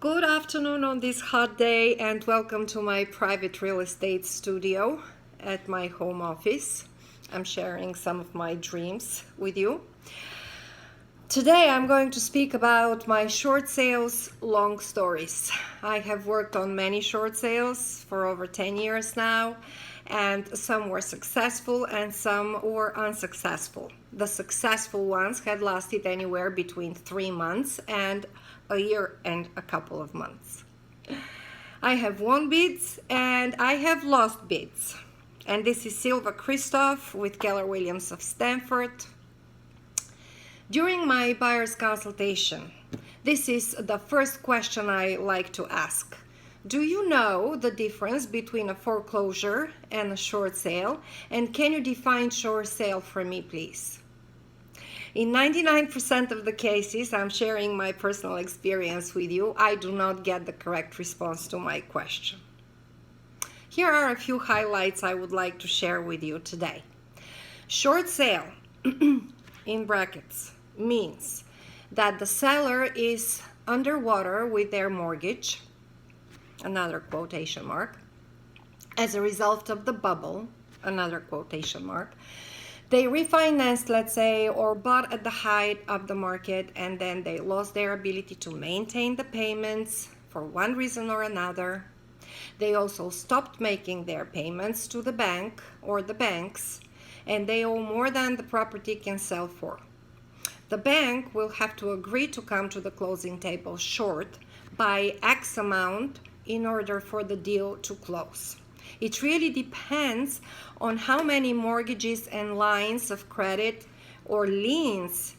Good afternoon on this hot day and welcome to my private real estate studio at my home office. I'm sharing some of my dreams with you. Today I'm going to speak about my short sales long stories. I have worked on many short sales for over 10 years now, and some were successful and some were unsuccessful. The successful ones had lasted anywhere between 3 months and a year and a couple of months. I have won bids and I have lost bids. And this is Silva Christoph with Keller Williams of Stanford. During my buyer's consultation, this is the first question I like to ask. Do you know the difference between a foreclosure and a short sale? And can you define short sale for me, please? In 99% of the cases, I'm sharing my personal experience with you, I do not get the correct response to my question. Here are a few highlights I would like to share with you today. Short sale, in brackets, means that the seller is underwater with their mortgage, another quotation mark, as a result of the bubble, another quotation mark. They refinanced, let's say, or bought at the height of the market, and then they lost their ability to maintain the payments for one reason or another. They also stopped making their payments to the bank or the banks, and they owe more than the property can sell for. The bank will have to agree to come to the closing table short by X amount in order for the deal to close. It really depends on how many mortgages and lines of credit or liens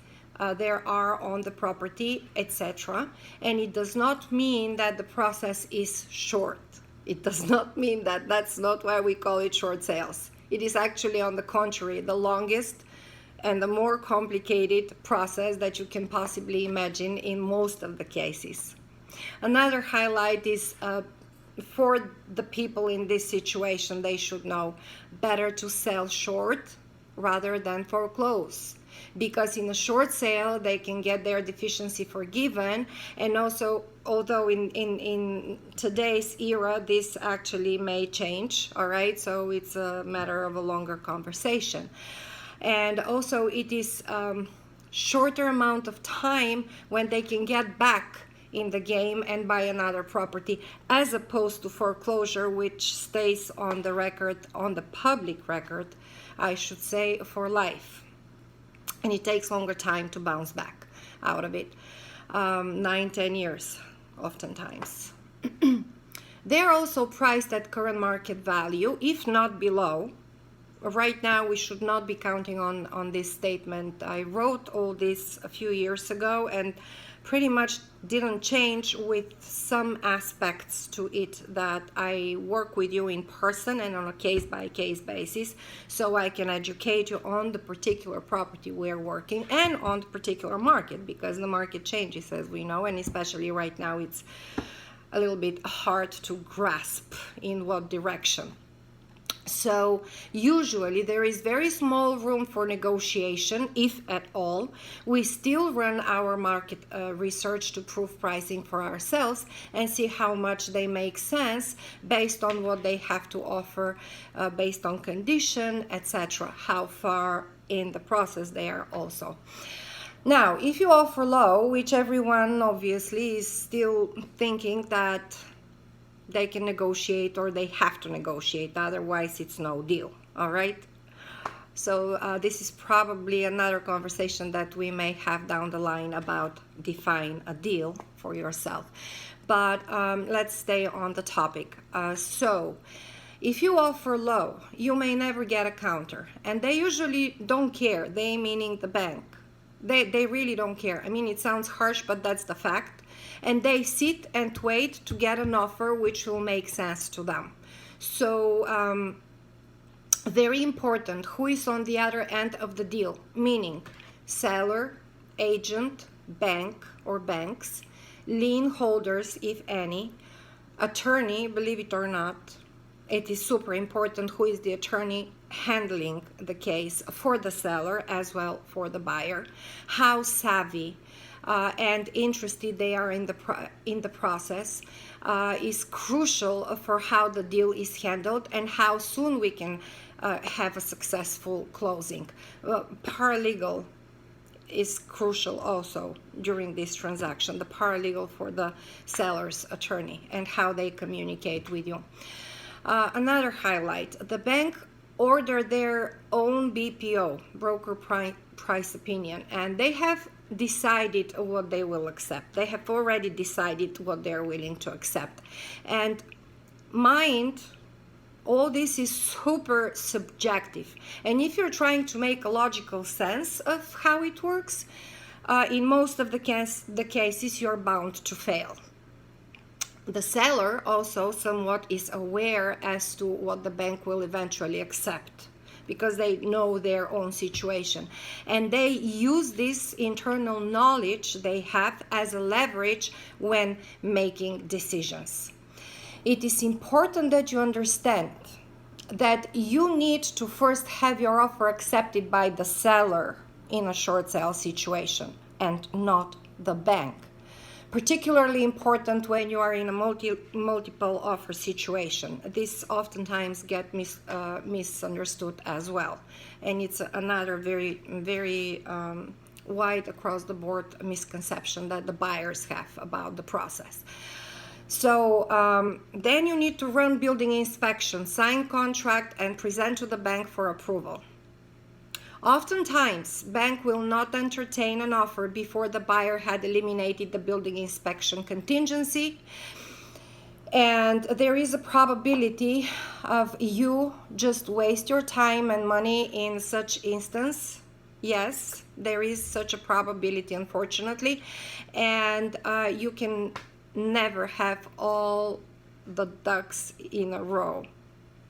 there are on the property, etc. And it does not mean that the process is short. It does not mean that. That's not why we call it short sales. It is actually, on the contrary, the longest and the more complicated process that you can possibly imagine in most of the cases. Another highlight is for the people in this situation, they should know better to sell short rather than foreclose, because in a short sale they can get their deficiency forgiven, and also, although in today's era this actually may change, all right, so it's a matter of a longer conversation. And also it is shorter amount of time when they can get back in the game and buy another property, as opposed to foreclosure, which stays on the record, on the public record, I should say, for life. And it takes longer time to bounce back out of it, 9-10 years oftentimes. They're also priced at current market value, if not below. Right now we should not be counting on this statement. I wrote all this a few years ago and pretty much didn't change, with some aspects to it that I work with you in person and on a case-by-case basis, so I can educate you on the particular property we're working and on the particular market, because the market changes, as we know, and especially right now it's a little bit hard to grasp in what direction. So usually there is very small room for negotiation, if at all. We still run our market research to prove pricing for ourselves and see how much they make sense based on what they have to offer, based on condition, etc., how far in the process they are also. Now, if you offer low, which everyone obviously is still thinking that they can negotiate, or they have to negotiate, otherwise it's no deal, all right? So this is probably another conversation that we may have down the line about define a deal for yourself. But let's stay on the topic. So if you offer low, you may never get a counter, and they usually don't care. They, meaning the bank, they really don't care. I mean, it sounds harsh, but that's the fact. And they sit and wait to get an offer which will make sense to them. So very important, who is on the other end of the deal, meaning seller, agent, bank or banks, lien holders, if any, attorney, believe it or not. It is super important who is the attorney handling the case for the seller as well for the buyer. How savvy and interested they are in the process is crucial for how the deal is handled and how soon we can have a successful closing. Paralegal is crucial also during this transaction, the paralegal for the seller's attorney and how they communicate with you. Another highlight, the bank ordered their own BPO, broker price opinion, and they have decided what they will accept. They have already decided what they're willing to accept. And mind, all this is super subjective. And if you're trying to make a logical sense of how it works, in most of the cases, you're bound to fail. The seller also somewhat is aware as to what the bank will eventually accept, because they know their own situation. And they use this internal knowledge they have as a leverage when making decisions. It is important that you understand that you need to first have your offer accepted by the seller in a short sale situation and not the bank. Particularly important when you are in a multiple offer situation. This oftentimes get misunderstood as well. And it's another very wide across the board misconception that the buyers have about the process. So then you need to run building inspection, sign contract, and present to the bank for approval. Oftentimes, bank will not entertain an offer before the buyer had eliminated the building inspection contingency, and there is a probability of you just waste your time and money in such instance. Yes, there is such a probability, unfortunately, and you can never have all the ducks in a row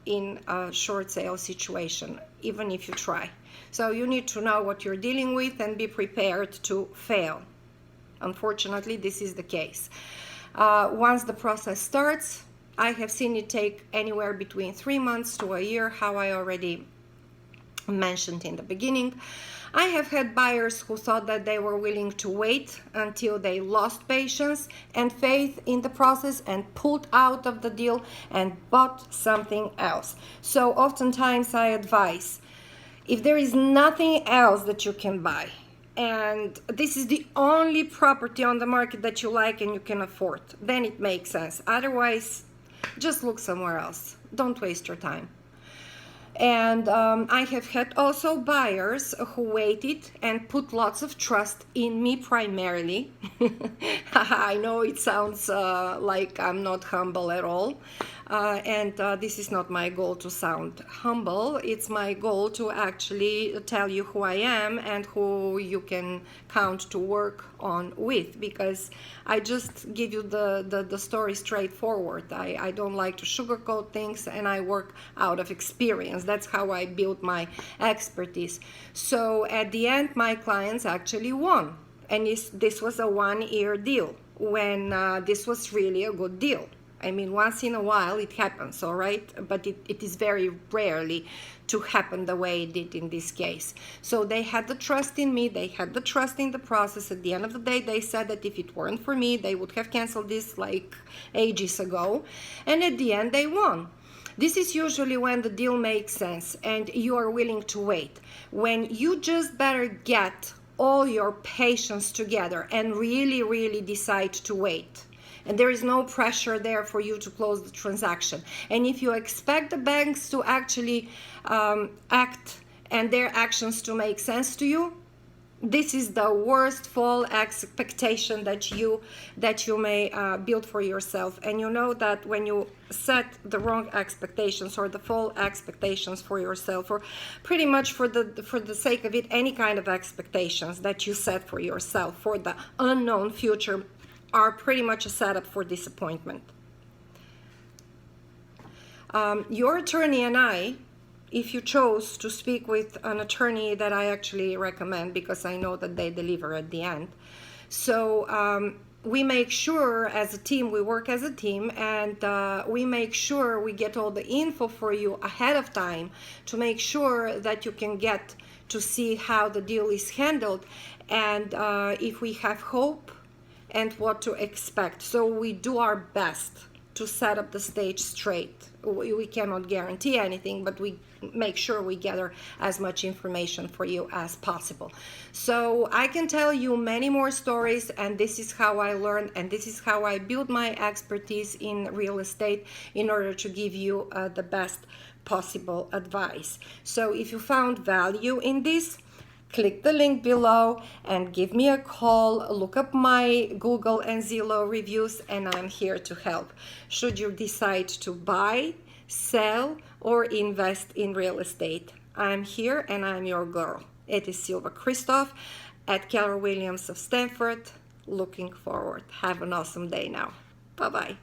in a short sale situation, even if you try. So you need to know what you're dealing with and be prepared to fail. Unfortunately, this is the case. Once the process starts, I have seen it take anywhere between 3 months to a year, how I already mentioned in the beginning. I have had buyers who thought that they were willing to wait until they lost patience and faith in the process and pulled out of the deal and bought something else. So oftentimes I advise, if there is nothing else that you can buy, and this is the only property on the market that you like and you can afford, then it makes sense. Otherwise, just look somewhere else. Don't waste your time. And I have had also buyers who waited and put lots of trust in me primarily. I know it sounds like I'm not humble at all. And this is not my goal to sound humble. It's my goal to actually tell you who I am and who you can count to work on with, because I just give you the story straightforward. I don't like to sugarcoat things, and I work out of experience. That's how I build my expertise. So at the end, my clients actually won. And this was a 1-year deal when this was really a good deal. I mean, once in a while it happens, all right? But it is very rarely to happen the way it did in this case. So they had the trust in me, they had the trust in the process. At the end of the day, they said that if it weren't for me, they would have canceled this like ages ago. And at the end, they won. This is usually when the deal makes sense and you are willing to wait. When you just better get all your patience together and really decide to wait. And there is no pressure there for you to close the transaction. And if you expect the banks to actually act and their actions to make sense to you, this is the worst false expectation that you may build for yourself. And you know that when you set the wrong expectations or the false expectations for yourself, or pretty much for the sake of it, any kind of expectations that you set for yourself for the unknown future are pretty much a setup for disappointment. Your attorney and I, if you chose to speak with an attorney that I actually recommend, because I know that they deliver at the end. So we make sure as a team, we work as a team, and we make sure we get all the info for you ahead of time to make sure that you can get to see how the deal is handled. and if we have hope and what to expect. So we do our best to set up the stage straight. We cannot guarantee anything, but we make sure we gather as much information for you as possible. So I can tell you many more stories, and this is how I learned, and this is how I build my expertise in real estate in order to give you the best possible advice. So if you found value in this, click the link below and give me a call. Look up my Google and Zillow reviews, and I'm here to help. Should you decide to buy, sell, or invest in real estate, I'm here and I'm your girl. It is Silva Christoph at Keller Williams of Stanford. Looking forward. Have an awesome day now. Bye-bye.